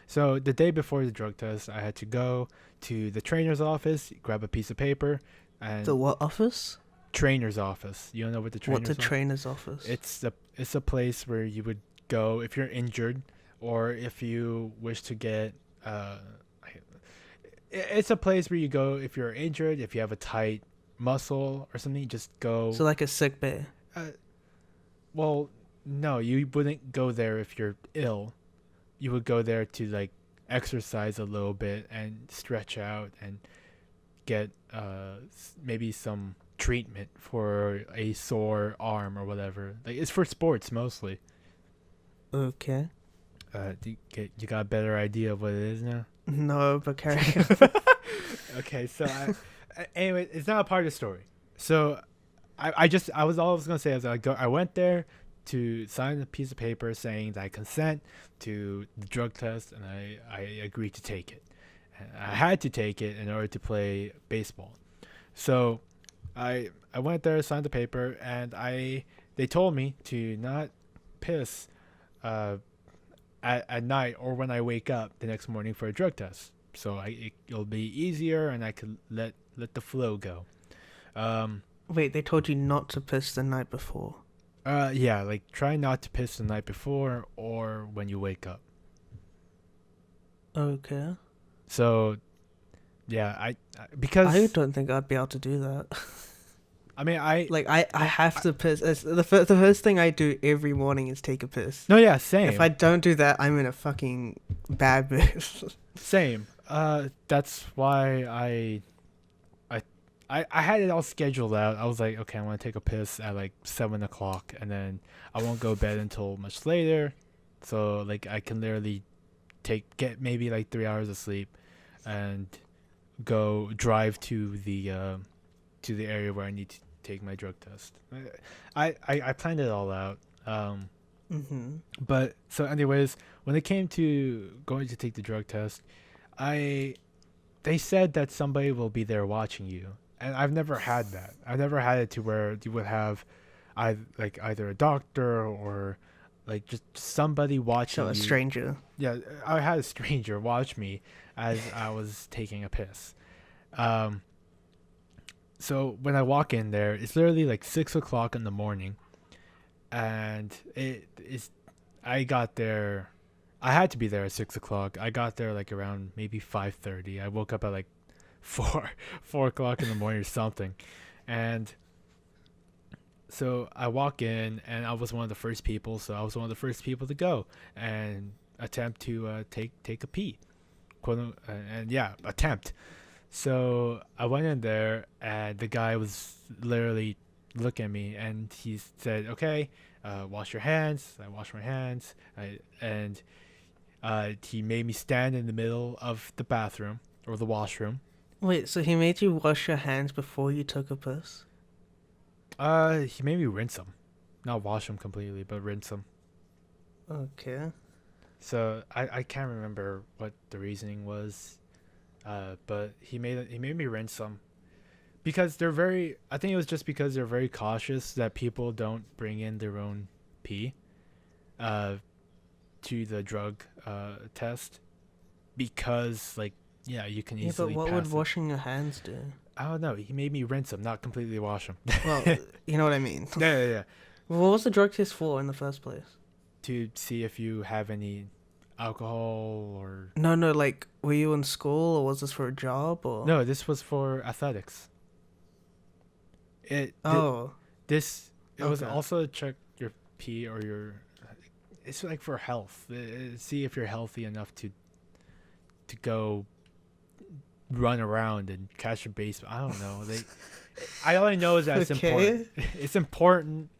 So the day before the drug test, I had to go to the trainer's office, grab a piece of paper, and The what office? trainer's office. You don't know what the trainer's What the office? trainer's office? It's a place where you would go if you're injured, or if you wish to get I It's a place where you go if you're injured, if you have a tight muscle or something. Just So go. like a sick bay. Uh, well, no, you wouldn't go there if you're ill. You would go there to like exercise a little bit and stretch out and get maybe some treatment for a sore arm or whatever. Like it's for sports mostly. Okay. You got a better idea of what it is now? No, but carry on. Okay, so anyway, it's not a part of the story. So I was all I was gonna say is I went there to sign a piece of paper saying that I consent to the drug test and I agreed to take it. And I had to take it in order to play baseball. So I went there, signed the paper, and they told me to not piss uh, at night or when I wake up the next morning for a drug test. So it'll be easier and I could let the flow go. Um, Wait, they told you not to piss the night before. yeah, like try not to piss the night before or when you wake up. Okay. So yeah, I because don't think I'd be able to do that. I mean I Like I have to piss. The first thing I do every morning is take a piss. no yeah same If I don't do that, I'm in a fucking bad mood. same. That's why I had it all scheduled out. I was like, okay, I'm gonna take a piss at like 7 o'clock, and then I won't go to bed until much later. So like I can literally get maybe like 3 hours of sleep, and go drive to the area where I need to take my drug test. I planned it all out. Mhm. But so anyways, when it came to going to take the drug test, I they said that somebody will be there watching you, and I've never had that. I've never had it to where you would have either a doctor or like just somebody watching So a you. stranger. Yeah, I had a stranger watch me as I was taking a piss. Um, so when I walk in there, it's literally like 6 o'clock in the morning, and it is. I got there. I had to be there at 6 o'clock. I got there like around maybe 5:30. I woke up at like four 4 o'clock in the morning or something, and so I walk in and I was one of the first people. So I was one of the first people to go and attempt to take a pee, and yeah, attempt. So I went in there and the guy was literally looking at me and he said, "Okay, wash your hands." I washed my hands, and he made me stand in the middle of the bathroom or the washroom. Wait, so he made you wash your hands before you took a piss? He made me rinse them, not wash them completely, but rinse them. Okay. So I can't remember what the reasoning was, but he made me rinse them because they're very. I think it was just because they're very cautious that people don't bring in their own pee, uh, to the drug test, because like yeah you can Yeah, but easily what would pass it. washing your hands do? I don't know. He made me rinse them, not completely wash them. Well, you know what I mean. Yeah. What was the drug test for in the first place? To see if you have any alcohol or No, like, were you in school or was this for a job or? no. This was for athletics. It Oh, this it was okay. also to check your pee or your. It's like for health. See if you're healthy enough to go run around and catch a baseball. I don't know. I only know is that it's Okay. important. It's important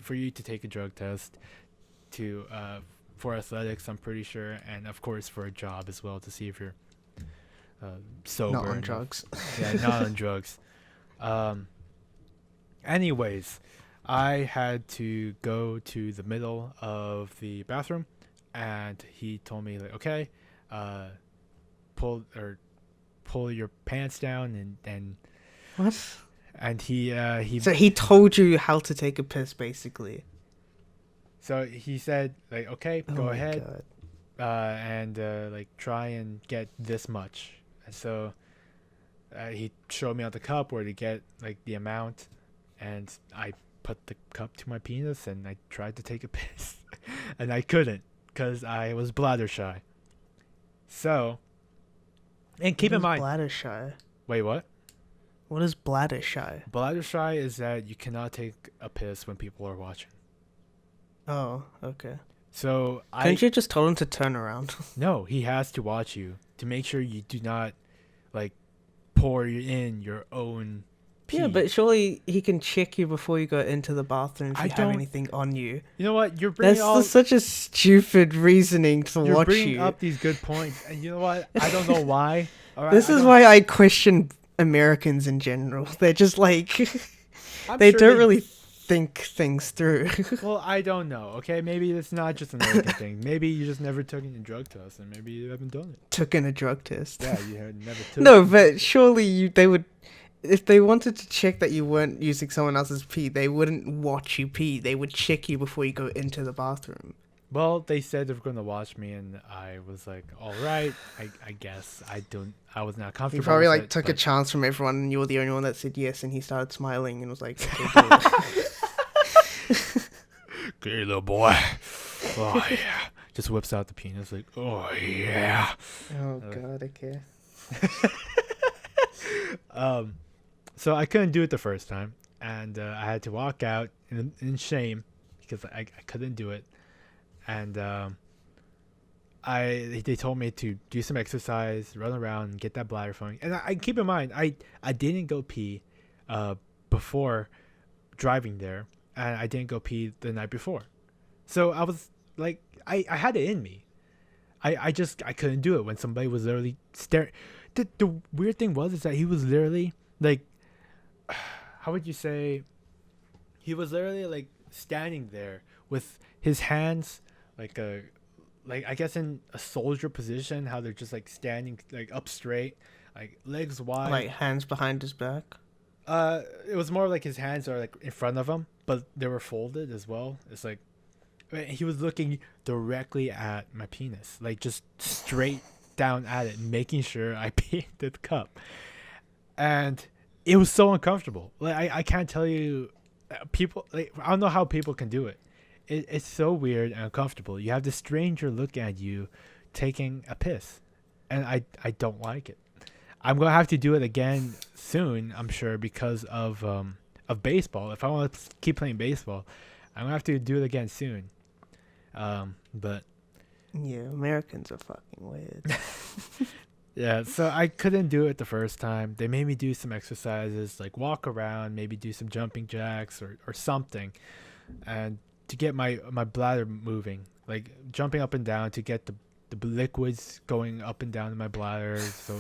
for you to take a drug test to for athletics. I'm pretty sure, and of course for a job as well to see if you're sober. Not on enough. drugs. Yeah, not on drugs. Anyways, I had to go to the middle of the bathroom, and he told me like, okay, uh, pull your pants down, What? and he So he told you how to take a piss, basically. so he said like, okay, Oh go my ahead, God. and like try and get this much. And so he showed me on the cup where to get like the amount, and I put the cup to my penis and I tried to take a piss, and I couldn't because I was bladder shy. So And keep What in is mind, bladder shy? wait, what? What is bladder shy? Bladder shy is that you cannot take a piss when people are watching. Oh, okay. So Couldn't you just tell him to turn around? no, he has to watch you to make sure you do not like pour in your own pee. Yeah, but surely he can check you before you go into the bathroom if I you have don't. anything on you. You know what? You're bringing Such a stupid reasoning to you're watch bringing you. up these good points, and you know what? I don't know why. All right, This I is don't. why I question Americans in general. They're just like I'm they sure don't really think things through. Well, I don't know. Okay, maybe it's not just an American thing. Maybe you just never took a drug test, and maybe you haven't done it. Took in a drug test. Yeah, you had never took. No, but surely they would, if they wanted to check that you weren't using someone else's pee, they wouldn't watch you pee. They would check you before you go into the bathroom. Well, they said they were gonna watch me, and I was like, "All right, I guess I was not comfortable." You probably with like it, took a but- chance from everyone, and you were the only one that said yes, and he started smiling and was like, "Okay, do it." Okay, little boy. Oh yeah. Just whips out the penis like, oh yeah. Oh god, okay. So I couldn't do it the first time, and I had to walk out in shame because I couldn't do it, and they told me to do some exercise, run around, and get that bladder flowing. And I keep in mind I didn't go pee before driving there, and I didn't go pee the night before, so I was like I had it in me. I couldn't do it when somebody was literally staring. The weird thing was is that he was literally like, how would you say? He was literally like standing there with his hands like I guess in a soldier position, how they're just like standing like up straight, like legs wide. Like hands behind his back. It was more like his hands are like in front of him, but they were folded as well. It's like he was looking directly at my penis, like just straight down at it, making sure I peed the cup, and it was so uncomfortable. Like I can't tell you, people like I don't know how people can do it. It's so weird and uncomfortable. You have this stranger looking at you, taking a piss, and I don't like it. I'm gonna have to do it again soon, I'm sure, because of baseball. If I want to keep playing baseball, I'm gonna have to do it again soon. But Yeah, Americans are fucking weird. yeah, so I couldn't do it the first time. They made me do some exercises, like walk around, maybe do some jumping jacks or something, and to get my bladder moving, like jumping up and down to get the liquids going up and down in my bladder. So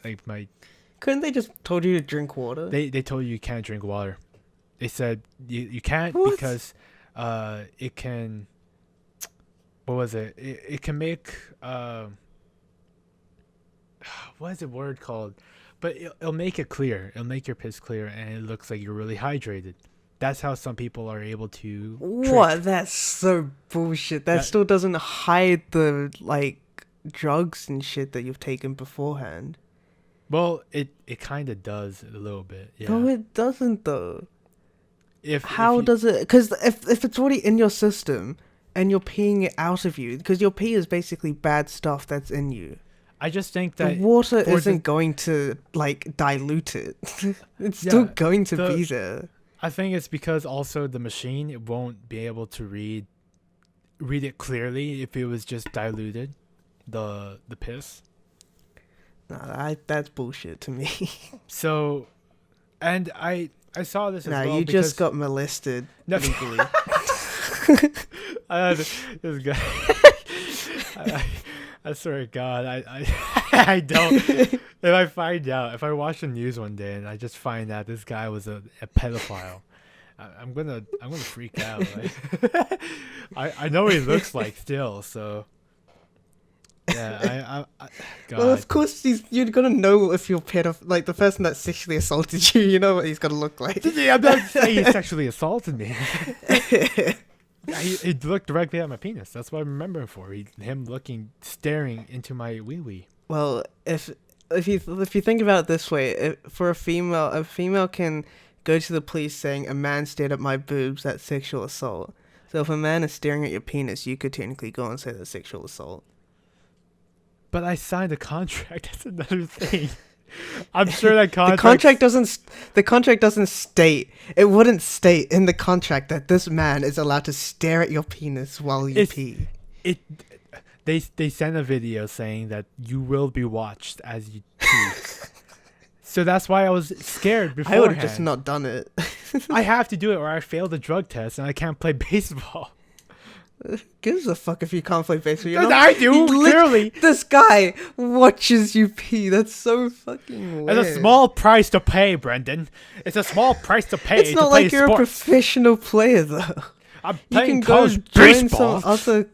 like my Couldn't they just told you to drink water? they told you can't drink water. They said you can't What? because it can, what was it? It can make what is the word called? But it'll make it clear. It'll make your piss clear, and it looks like you're really hydrated. That's how some people are able to. What? That's so bullshit. That still doesn't hide the like drugs and shit that you've taken beforehand. Well, it kind of does a little bit. Yeah. No, it doesn't though. If How does it? Because if it's already in your system and you're peeing it out of you, because your pee is basically bad stuff that's in you. I just think The that water for isn't going to like dilute it. It's Yeah, still going to the- be there. I think it's because also the machine, it won't be able to read it clearly if it was just diluted, the piss. Nah, that's bullshit to me. So, and I saw this as Nah, well you because just got molested No. legally. this guy. I swear to God, I don't. If I find out, if I watch the news one day and I just find out this guy was a pedophile, I'm gonna freak out. Like, I know what he looks like still, so yeah. God. Well, of course, you're gonna know if you're like the person that sexually assaulted you. You know what he's gonna look like. I'm not saying he sexually assaulted me. He looked directly at my penis. That's what I remember him for. Him staring into my wee wee. Well, if you think about it this way, for a female can go to the police saying a man stared at my boobs, that's sexual assault. So if a man is staring at your penis, you could technically go and say that's sexual assault. But I signed a contract. That's another thing. I'm sure that The contract doesn't. The contract doesn't state. It wouldn't state in the contract that this man is allowed to stare at your penis while you It's- pee. it. They sent a video saying that you will be watched as you pee. So that's why I was scared beforehand. I would have just not done it. I have to do it or I fail the drug test and I can't play baseball. Gives a fuck if you can't play baseball. You Yes, know? I do, You clearly. This guy watches you pee. That's so fucking weird. It's a small price to pay, Brendan. It's a small price to pay It's to not play like you're a sports. professional player though. I'm You playing can go college join baseball. some other.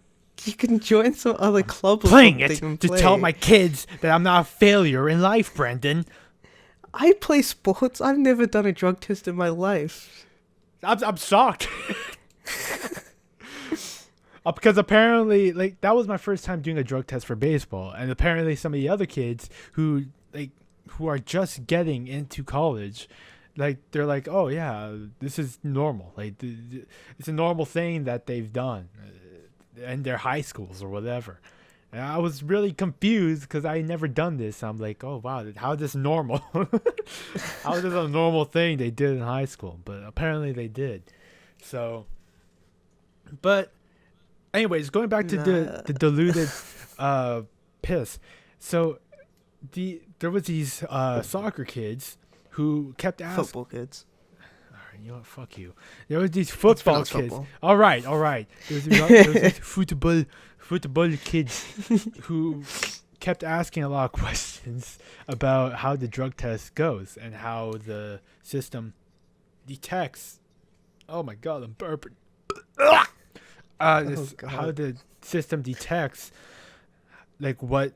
You can join some other club. Or Playing something it and to play. tell my kids that I'm not a failure in life, Brendan. I play sports. I've never done a drug test in my life. I'm shocked. Because apparently, like, that was my first time doing a drug test for baseball, and apparently some of the other kids who are just getting into college, like, they're like, oh yeah, this is normal. Like, it's a normal thing that they've done in their high schools or whatever. And I was really confused because I never done this. I'm like, oh wow, how is this normal? How is this a normal thing they did in high school? But apparently they did. So, but anyways, going back to the diluted piss. So there was these soccer kids who kept asking. Football kids. You know what? Fuck you. There was these football pronounced kids. football. All right. There was these football kids who kept asking a lot of questions about how the drug test goes and how the system detects. Oh my god, I'm burping. How the system detects, like, what,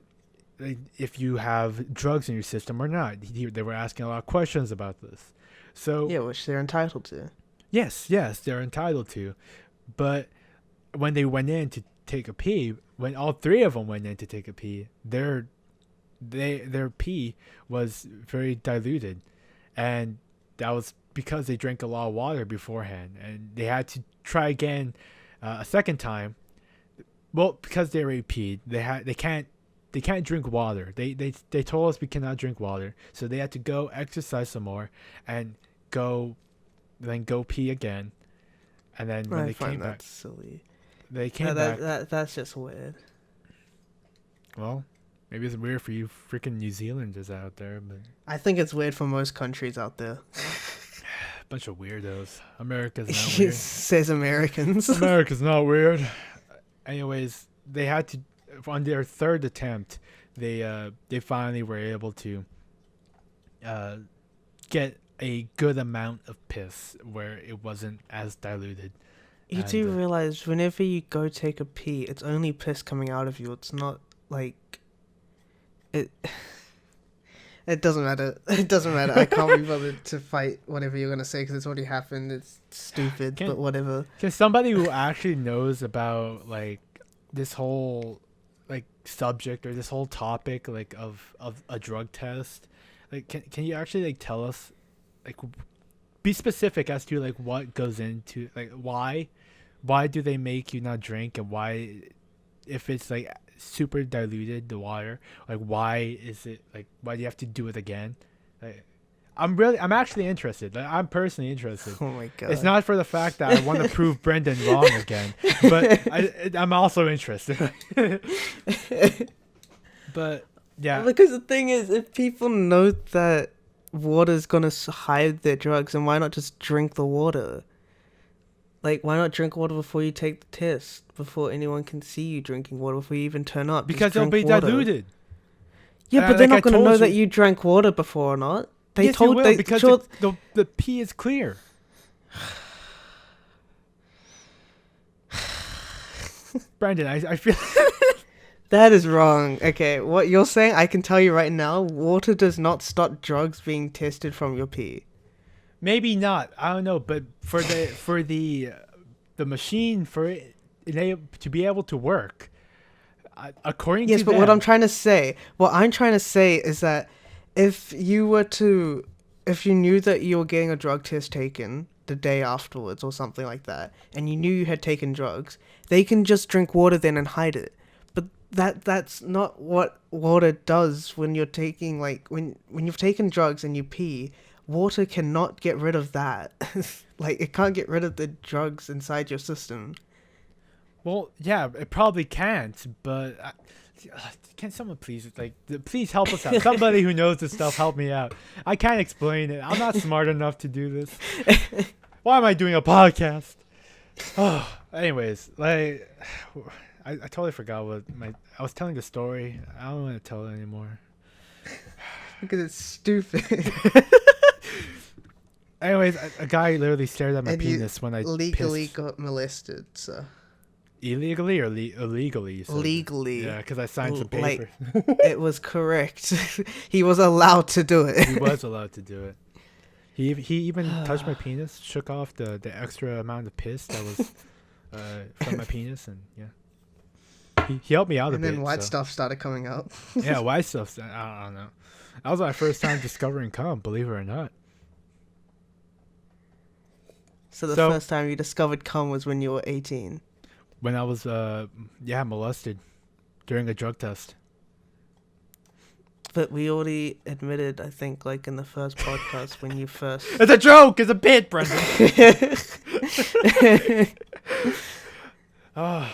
like, if you have drugs in your system or not. They were asking a lot of questions about this. So Yeah, which they're entitled to. yes, they're entitled to. But when they went in to take a pee, when all three of them went in to take a pee, their pee was very diluted, and that was because they drank a lot of water beforehand, and they had to try again a second time. Well, because they already peed, they can't drink water. They told us we cannot drink water, so they had to go exercise some more and go pee again, and then when I they find came that back, silly. they came back. That's just weird. Well, maybe it's weird for you freaking New Zealanders out there, but I think it's weird for most countries out there. bunch of weirdos. America's not It weird. says Americans. America's not weird. Anyways, they had to, on their third attempt, they finally were able to get a good amount of piss where it wasn't as diluted. You do realize whenever you go take a pee, it's only piss coming out of you. It's not like it. It doesn't matter. It doesn't matter. I can't be bothered to fight whatever you're gonna say because it's already happened. It's stupid, but whatever. Can somebody who actually knows about, like, this whole, like, subject or this whole topic, like, of a drug test, like, can you actually, like, tell us, like, be specific as to, like, what goes into, like, why do they make you not drink, and why, if it's, like, super diluted, the water, like, why is it, like, why do you have to do it again? Like, I'm actually interested. Like, I'm personally interested. Oh my god! It's not for the fact that I want to prove Brendan wrong again, but I'm also interested. But yeah, Because the thing is, if people know that water's gonna hide their drugs, then why not just drink the water? Like, why not drink water before you take the test? Before anyone can see you drinking water, before you even turn up? because Just it'll drink be water. diluted. Yeah, but they're like I not gonna told know you- that you drank water before or not. They Yes, told you will, they because sure, the pee is clear. Brandon, I feel that is wrong. Okay, what you're saying, I can tell you right now, water does not stop drugs being tested from your pee. maybe not. I don't know, but for the machine for it to be able to work, according Yes, to but them, what I'm trying to say is that if you knew that you were getting a drug test taken the day afterwards or something like that, and you knew you had taken drugs, they can just drink water then and hide it. But that's not what water does when you're taking like when you've taken drugs and you pee. Water cannot get rid of that. Like it can't get rid of the drugs inside your system. Well, yeah, it probably can't, but can someone please please help us out? Somebody who knows this stuff, help me out. I can't explain it. I'm not smart enough to do this. Why am I doing a podcast? Oh, anyways, like I totally forgot I was telling the story. I don't want to tell it anymore. Because it's stupid. Anyways, a guy literally stared at my And penis when I legally pissed. got molested, so Illegally or illegally? You said? legally. Yeah, because I signed some Like- papers. It was correct. He was allowed to do it. He was allowed to do it. He even touched my penis, shook off the extra amount of piss that was from my penis, and yeah, he helped me out a And bit. then white so. stuff started coming out. Yeah, white stuff. I don't know. That was my first time discovering cum, believe it or not. So the So- first time you discovered cum was when you were 18. When I was molested during a drug test. But we already admitted, I think, like in the first podcast when you first. It's a joke. It's a bit, Brendan. Oh,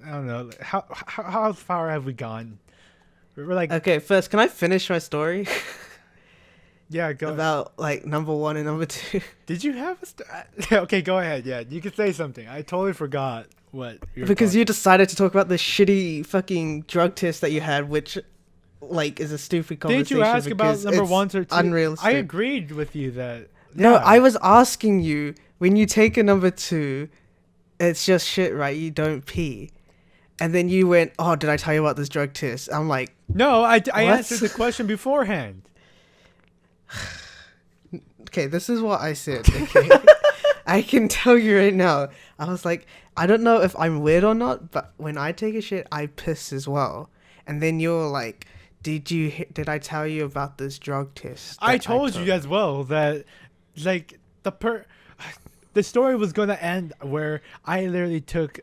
I don't know. How far have we gone? We're like, Okay, first, can I finish my story yeah, go. about like number 1 and number 2? Did you have a okay, go ahead. Yeah, you can say something. I totally forgot what. Because you decided to talk about the shitty fucking drug test that you had, which, like, is a stupid conversation. Did you ask about because number it's 1 or 2? unrealistic. I agreed with you that. No, yeah. I was asking you, when you take a number 2, it's just shit, right? You don't pee. And then you went, oh, did I tell you about this drug test? I'm like, No, I What? answered the question beforehand. okay, this is what I said, okay? I can tell you right now. I was like, I don't know if I'm weird or not, but when I take a shit, I piss as well. And then you're like, did I tell you about this drug test? I that told took?" you as well that, like, the story was gonna end where I literally took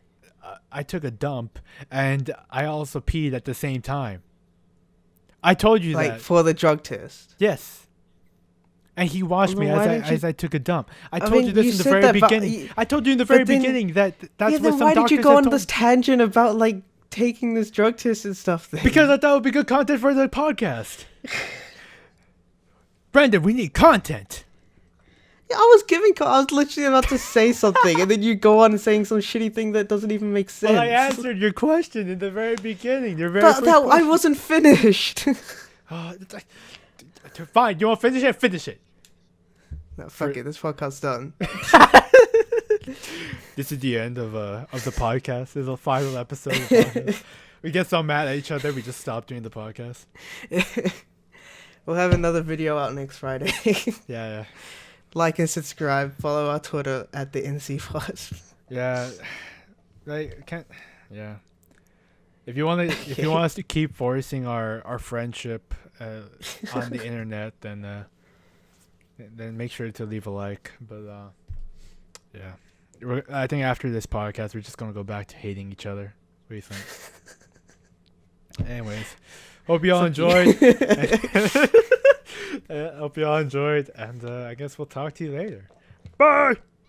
a dump and I also peed at the same time. I told you like that. for the drug test. Yes. And he watched Well, me why as didn't you- as I took a dump. I I told mean, you this you in the said very that, but beginning. I told you in the very then- beginning that's Yeah, what then some why did doctors you go had on told this tangent about like taking this drug test and stuff then? because I thought it would be good content for the podcast. Brendan, we need content. Yeah, I was literally about to say something, and then you go on saying some shitty thing that doesn't even make sense. Well, I answered your question in the very beginning. Your very But first that, I question. wasn't finished. Oh, it's like, fine, you want to finish it? Finish it. No, fuck it. This podcast's done. This is the end of the podcast. This is the final episode of the podcast. We get so mad at each other, we just stop doing the podcast. We'll have another video out next Friday. Yeah. Like and subscribe. Follow our Twitter at the NC Yeah. Like, can't. Yeah. If you want us to keep forcing our friendship on the internet, then make sure to leave a like. But yeah, I think after this podcast, we're just gonna go back to hating each other. What do you think? Anyways, hope you all enjoyed. Hope you all enjoyed, and I guess we'll talk to you later. Bye.